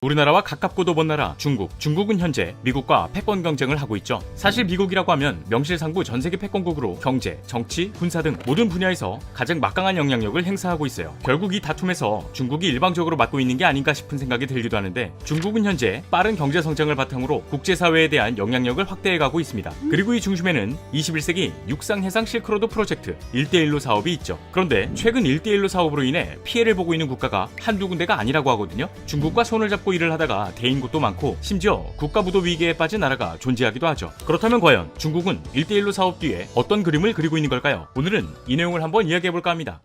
우리나라와 가깝고도 먼 나라 중국. 중국은 현재 미국과 패권 경쟁을 하고 있죠. 사실 미국이라고 하면 명실상부 전세계 패권국으로 경제, 정치, 군사 등 모든 분야에서 가장 막강한 영향력을 행사하고 있어요. 결국 이 다툼에서 중국이 일방적으로 맡고 있는 게 아닌가 싶은 생각이 들기도 하는데, 중국은 현재 빠른 경제 성장을 바탕으로 국제사회에 대한 영향력을 확대해가고 있습니다. 그리고 이 중심에는 21세기 육상해상 실크로드 프로젝트 1대1로 사업이 있죠. 그런데 최근 1대1로 사업으로 인해 피해를 보고 있는 국가가 한두 군데가 아니라고 하거든요. 중국과 손을 잡고 일을 하다가 대인 곳도 많고, 심지어 국가부도 위기에 빠진 나라가 존재하기도 하죠. 그렇다면 과연 중국은 1대1로 사업 뒤에 어떤 그림을 그리고 있는 걸까요? 오늘은 이 내용을 한번 이야기해볼까 합니다.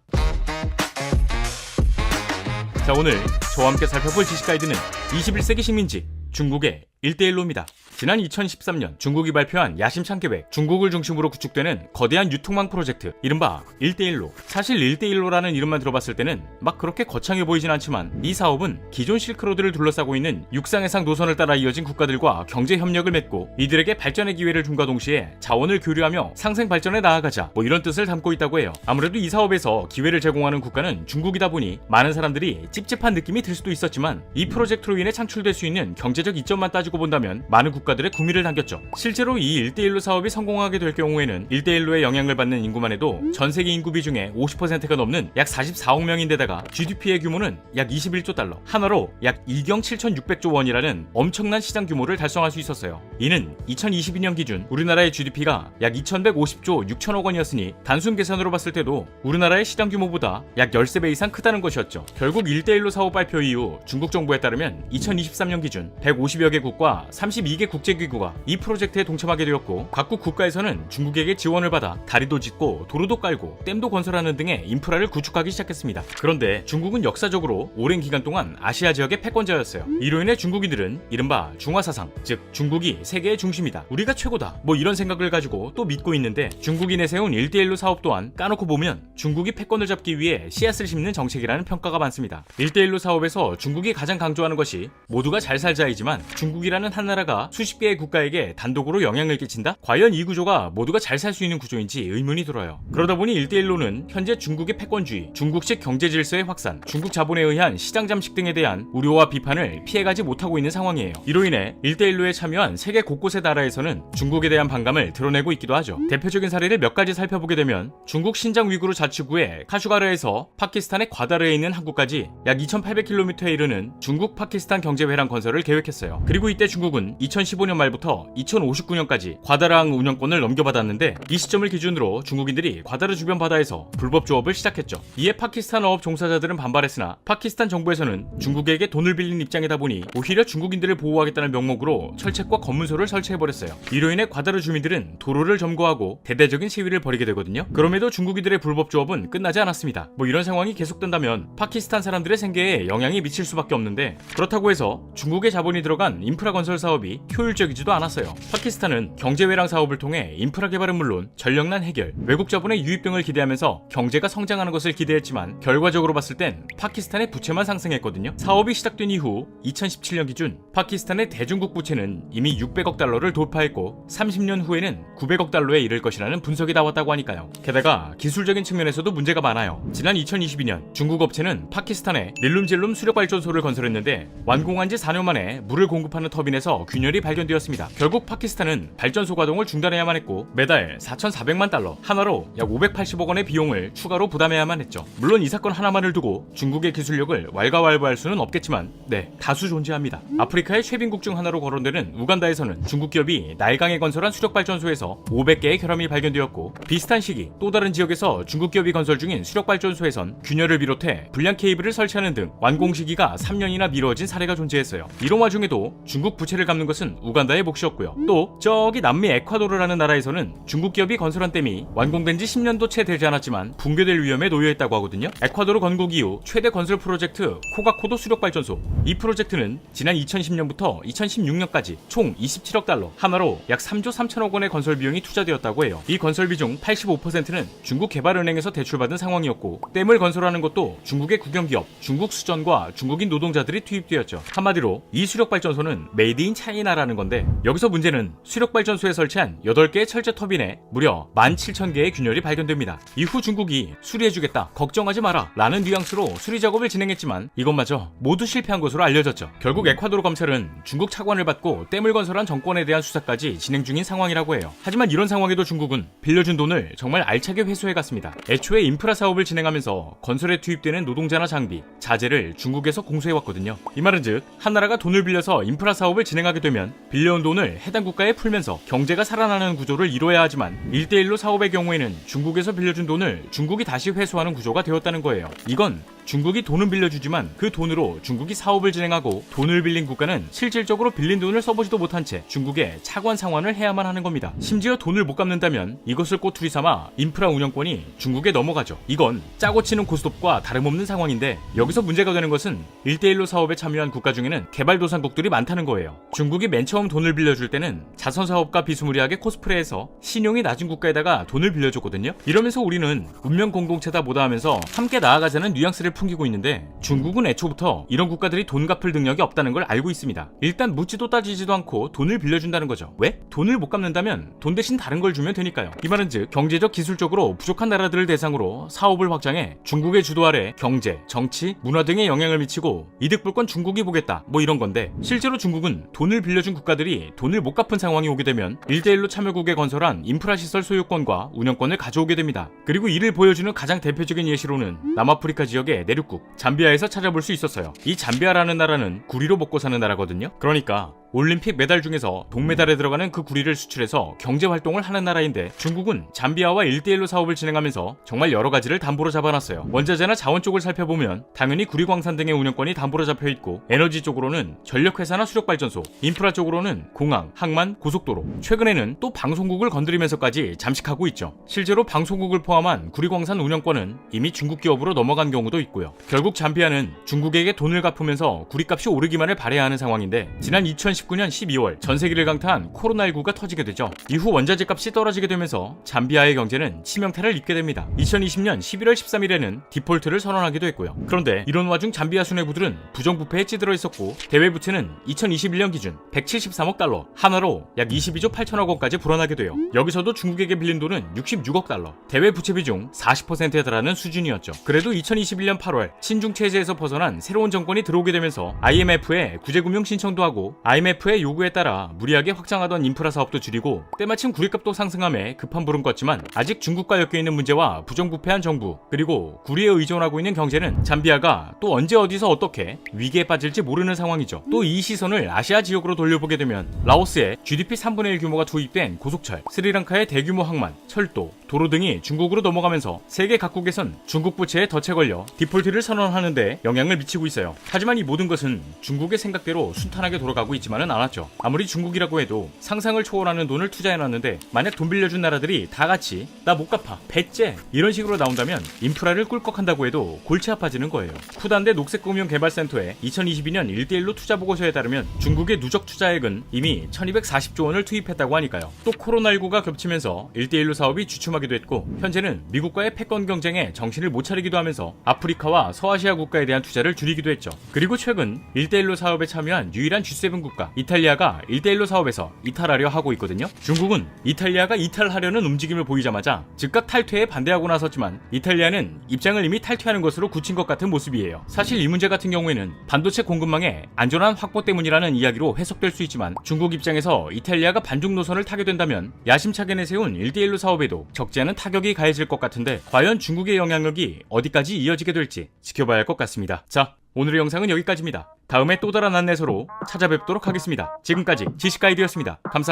자, 오늘 저와 함께 살펴볼 지식 가이드는 21세기 식민지 중국의 1대1로입니다. 지난 2013년 중국이 발표한 야심찬 계획, 중국을 중심으로 구축되는 거대한 유통망 프로젝트, 이른바 1대1로. 사실 1대1로라는 이름만 들어봤을 때는 막 그렇게 거창해 보이진 않지만, 이 사업은 기존 실크로드를 둘러싸고 있는 육상해상 노선을 따라 이어진 국가들과 경제 협력을 맺고 이들에게 발전의 기회를 줌과 동시에 자원을 교류하며 상생 발전에 나아가자, 이런 뜻을 담고 있다고 해요. 아무래도 이 사업에서 기회를 제공하는 국가는 중국이다 보니 많은 사람들이 찝찝한 느낌이 들 수도 있었지만, 이 프로젝트로 인해 창출될 수 있는 경제적 이점만 따지고 본다면 많은 국가들의 구미를 당겼죠. 실제로 이 1대1로 사업이 성공하게 될 경우에는 1대1로의 영향을 받는 인구만 해도 전 세계 인구 비중의 50%가 넘는 약 44억 명인데다가 GDP의 규모는 약 21조 달러, 한화로 약 2경 7,600조 원이라는 엄청난 시장 규모를 달성할 수 있었어요. 이는 2022년 기준 우리나라의 GDP가 약 2,150조 6천억 원이었으니 단순 계산으로 봤을 때도 우리나라의 시장 규모보다 약 13배 이상 크다는 것이었죠. 결국 1대1로 사업 발표 이후 중국 정부에 따르면 2023년 기준 150여 개국과 32개 국제기구가 이 프로젝트에 동참하게 되었고, 각국 국가에서는 중국에게 지원을 받아 다리도 짓고 도로도 깔고 댐도 건설하는 등의 인프라를 구축하기 시작했습니다. 그런데 중국은 역사적으로 오랜 기간 동안 아시아 지역의 패권자였어요. 이로 인해 중국인들은 이른바 중화사상, 즉 중국이 세계의 중심이다, 우리가 최고다, 이런 생각을 가지고 또 믿고 있는데, 중국이 내세운 1대1로 사업 또한 까놓고 보면 중국이 패권을 잡기 위해 씨앗을 심는 정책이라는 평가가 많습니다. 1대1로 사업에서 중국이 가장 강조하는 것이 모두가 잘 살자이지만, 중국이라는 한 나라가 수십 개의 국가에게 단독으로 영향을 끼친다? 과연 이 구조가 모두가 잘 살 수 있는 구조인지 의문이 들어요. 그러다 보니 1대1로는 현재 중국의 패권주의, 중국식 경제 질서의 확산, 중국 자본에 의한 시장 잠식 등에 대한 우려와 비판을 피해가지 못하고 있는 상황이에요. 이로 인해 1대1로에 참여한 세계 곳곳의 나라에서는 중국에 대한 반감을 드러내고 있기도 하죠. 대표적인 사례를 몇 가지 살펴보게 되면, 중국 신장 위구르 자치구의 카슈가르에서 파키스탄의 과다르에 있는 항구까지 약 2,800km에 이르는 중국 파키스탄 경제회랑 건설을 계획했어요. 그리고 이때 중국은 2015년 말부터 2059년까지 과다르항 운영권을 넘겨받았는데, 이 시점을 기준으로 중국인들이 과다르 주변 바다에서 불법 조업을 시작했죠. 이에 파키스탄 어업 종사자들은 반발했으나 파키스탄 정부에서는 중국에게 돈을 빌린 입장이다 보니 오히려 중국인들을 보호하겠다는 명목으로 철책과 검문소를 설치해버렸어요. 이로 인해 과다르 주민들은 도로를 점거하고 대대적인 시위를 벌이게 되거든요. 그럼에도 중국인들의 불법 조업은 끝나지 않았습니다. 이런 상황이 계속된다면 파키스탄 사람들의 생계에 영향이 미칠 수밖에 없는데, 그렇다고 해서 중국의 자본이 들어간 인프라 건설 사업이 효율적이지도 않았어요. 파키스탄은 경제회랑 사업을 통해 인프라 개발은 물론 전력난 해결, 외국 자본의 유입 등을 기대하면서 경제가 성장하는 것을 기대했지만, 결과적으로 봤을 땐 파키스탄의 부채만 상승했거든요. 사업이 시작된 이후 2017년 기준 파키스탄의 대중국 부채는 이미 600억 달러를 돌파했고 30년 후에는 900억 달러에 이를 것이라는 분석이 나왔다고 하니까요. 게다가 기술적인 측면에서도 문제가 많아요. 지난 2022년 중국 업체는 파키스탄에 닐룸질룸 수력발전소를 건설했는데, 완공한 지 4년 만에 물을 공급하는 터빈에서 균열이 발견되었습니다. 결국 파키스탄은 발전소 가동을 중단해야만 했고, 매달 4,400만 달러, 한화로 약 580억 원의 비용을 추가로 부담해야만 했죠. 물론 이 사건 하나만을 두고 중국의 기술력을 왈가왈부할 수는 없겠지만, 다수 존재합니다. 아프리카의 최빈국 중 하나로 거론되는 우간다에서는 중국 기업이 나일강에 건설한 수력발전소에서 500개의 결함이 발견되었고, 비슷한 시기 또 다른 지역에서 중국 기업이 건설 중인 수력발전소에선 균열을 비롯해 불량 케이블을 설치하는 등 완공 시기가 3년이나 미뤄진 사례가 존재했어요. 이런 와중에도 중국 부채를 갚는 것은 우간다의 몫이었고요. 또 저기 남미 에콰도르라는 나라에서는 중국 기업이 건설한 댐이 완공된 지 10년도 채 되지 않았지만 붕괴될 위험에 놓여있다고 하거든요. 에콰도르 건국 이후 최대 건설 프로젝트 코가코도 수력발전소. 이 프로젝트는 지난 2010년부터 2016년까지 총 27억 달러, 한화로 약 3조 3천억 원의 건설 비용이 투자되었다고 해요. 이 건설비 중 85%는 중국 개발은행에서 대출받은 상황이었고, 댐을 건설하는 것도 중국의 국영기업, 중국 수전과 중국인 노동자들이 투입되었죠. 한마디로 이 수력발전소는 메이드 인 차이나라는 있다는 건데, 여기서 문제는 수력발전소에 설치한 8개의 철제 터빈에 무려 17,000개의 균열이 발견됩니다. 이후 중국이 수리해주겠다, 걱정하지 마라 라는 뉘앙스로 수리 작업을 진행했지만 이것마저 모두 실패한 것으로 알려졌죠. 결국 에콰도르 검찰은 중국 차관을 받고 댐을 건설한 정권에 대한 수사까지 진행 중인 상황이라고 해요. 하지만 이런 상황에도 중국은 빌려준 돈을 정말 알차게 회수해갔습니다. 애초에 인프라 사업을 진행하면서 건설에 투입되는 노동자나 장비, 자재를 중국에서 공수해왔거든요. 이 말은 즉, 한 나라가 돈을 빌려서 인프라 사업을 진행하게 되면 빌려온 돈을 해당 국가에 풀면서 경제가 살아나는 구조를 이뤄야 하지만 1대1로 사업의 경우에는 중국에서 빌려준 돈을 중국이 다시 회수하는 구조가 되었다는 거예요. 이건 중국이 돈은 빌려주지만 그 돈으로 중국이 사업을 진행하고 돈을 빌린 국가는 실질적으로 빌린 돈을 써보지도 못한 채 중국에 차관 상환을 해야만 하는 겁니다. 심지어 돈을 못 갚는다면 이것을 꼬투리 삼아 인프라 운영권이 중국에 넘어가죠. 이건 짜고 치는 고스톱과 다름없는 상황인데, 여기서 문제가 되는 것은 1대1로 사업에 참여한 국가 중에는 개발도상국들이 많다는 거예요. 중국이 맨 처음 돈을 빌려줄 때는 자선사업가 비스무리하게 코스프레해서 신용이 낮은 국가에다가 돈을 빌려줬거든요. 이러면서 우리는 문명 공동체다 뭐다 하면서 함께 나아가자는 뉘앙스를 풍기고 있는데, 중국은 애초부터 이런 국가들이 돈 갚을 능력이 없다는 걸 알고 있습니다. 일단 묻지도 따지지도 않고 돈을 빌려준다는 거죠. 왜? 돈을 못 갚는다면 돈 대신 다른 걸 주면 되니까요. 이 말은 즉, 경제적 기술적으로 부족한 나라들을 대상으로 사업을 확장해 중국의 주도 아래 경제, 정치, 문화 등에 영향을 미치고 이득 볼 건 중국이 보겠다, 뭐 이런 건데, 실제로 중국은 돈을 빌려준 국가들이 돈을 못 갚은 상황이 오게 되면 1대1로 참여국에 건설한 인프라 시설 소유권과 운영권을 가져오게 됩니다. 그리고 이를 보여주는 가장 대표적인 예시로는 남아프리카 지역의 내륙국 잠비아에서 찾아볼 수 있었어요. 이 잠비아라는 나라는 구리로 먹고 사는 나라거든요. 그러니까 올림픽 메달 중에서 동메달에 들어가는 그 구리를 수출해서 경제활동을 하는 나라인데, 중국은 잠비아와 1대1로 사업을 진행하면서 정말 여러 가지를 담보로 잡아놨어요. 원자재나 자원 쪽을 살펴보면 당연히 구리광산 등의 운영권이 담보로 잡혀있고, 에너지 쪽으로는 전력회사나 수력발전소, 인프라 쪽으로는 공항, 항만, 고속도로, 최근에는 또 방송국을 건드리면서까지 잠식하고 있죠. 실제로 방송국을 포함한 구리광산 운영권은 이미 중국 기업으로 넘어간 경우도 있고요. 결국 잠비아는 중국에게 돈을 갚으면서 구리값이 오르기만을 바라야 하는 상황인데, 지난 2019년 12월 전 세계를 강타한 코로나19가 터지게 되죠. 이후 원자재 값이 떨어지게 되면서 잠비아의 경제는 치명타를 입게 됩니다. 2020년 11월 13일에는 디폴트를 선언하기도 했고요. 그런데 이런 와중 잠비아 수뇌부들은 부정부패에 찌들어 있었고, 대외 부채는 2021년 기준 173억 달러, 하나로 약 22조 8천억 원까지 불어나게 돼요. 여기서도 중국에게 빌린 돈은 66억 달러, 대외 부채 비중 40%에 달하는 수준이었죠. 그래도 2021년 8월 친중 체제에서 벗어난 새로운 정권이 들어오게 되면서 IMF에 구제금융 신청도 하고, IMF의 요구에 따라 무리하게 확장하던 인프라 사업도 줄이고, 때마침 구리값도 상승함에 급한 불은 껐지만 아직 중국과 엮여있는 문제와 부정부패한 정부, 그리고 구리에 의존하고 있는 경제는 잠비아가 또 언제 어디서 어떻게 위기에 빠질지 모르는 상황이죠. 또 이 시선을 아시아 지역으로 돌려보게 되면 라오스에 GDP 3분의 1 규모가 투입된 고속철, 스리랑카의 대규모 항만, 철도, 도로 등이 중국으로 넘어가면서 세계 각국에선 중국 부채에 덫에 걸려 디폴트를 선언하는 데 영향을 미치고 있어요. 하지만 이 모든 것은 중국의 생각대로 순탄하게 돌아가고 있지만은 않았죠. 아무리 중국이라고 해도 상상을 초월하는 돈을 투자해놨는데, 만약 돈 빌려준 나라들이 다 같이 나 못 갚아, 배째 이런 식으로 나온다면 인프라를 꿀꺽한다고 해도 골치 아파지는 거예요. 쿠단대 녹색금융개발센터의 2022년 1대1로 투자 보고서에 따르면 중국의 누적 투자액은 이미 1240조 원을 투입했다고 하니까요. 또 코로나19가 겹치면서 1대1로 사업이 주춤하기도 했고, 현재는 미국과의 패권 경쟁에 정신을 못 차리기도 하면서 아프리카와 서아시아 국가에 대한 투자를 줄이기도 했죠. 그리고 최근 1대1로 사업에 참여한 유일한 G7 국가 이탈리아가 1대1로 사업에서 이탈하려 하고 있거든요. 중국은 이탈리아가 이탈하려는 움직임을 보이자마자 즉각 탈퇴에 반대하고 나섰지만, 이탈리아는 입장을 이미 탈퇴하는 것으로 굳힌 것 같은 모습이에요. 사실 이 문제 같은 경우에는 반도체 공급망의 안전한 확보 때문이라는 이야기로 해석될 수 있지만, 중국 입장에서 이탈리아가 반중 노선을 타게 된다면 야심차게 내세운 1대1로 사업에도 적지 않은 타격이 가해질 것 같은데, 과연 중국의 영향력이 어디까지 이어지게 될지 지켜봐야 할 것 같습니다. 자, 오늘의 영상은 여기까지입니다. 다음에 또 다른 안내서로 찾아뵙도록 하겠습니다. 지금까지 지식가이드였습니다. 감사합니다.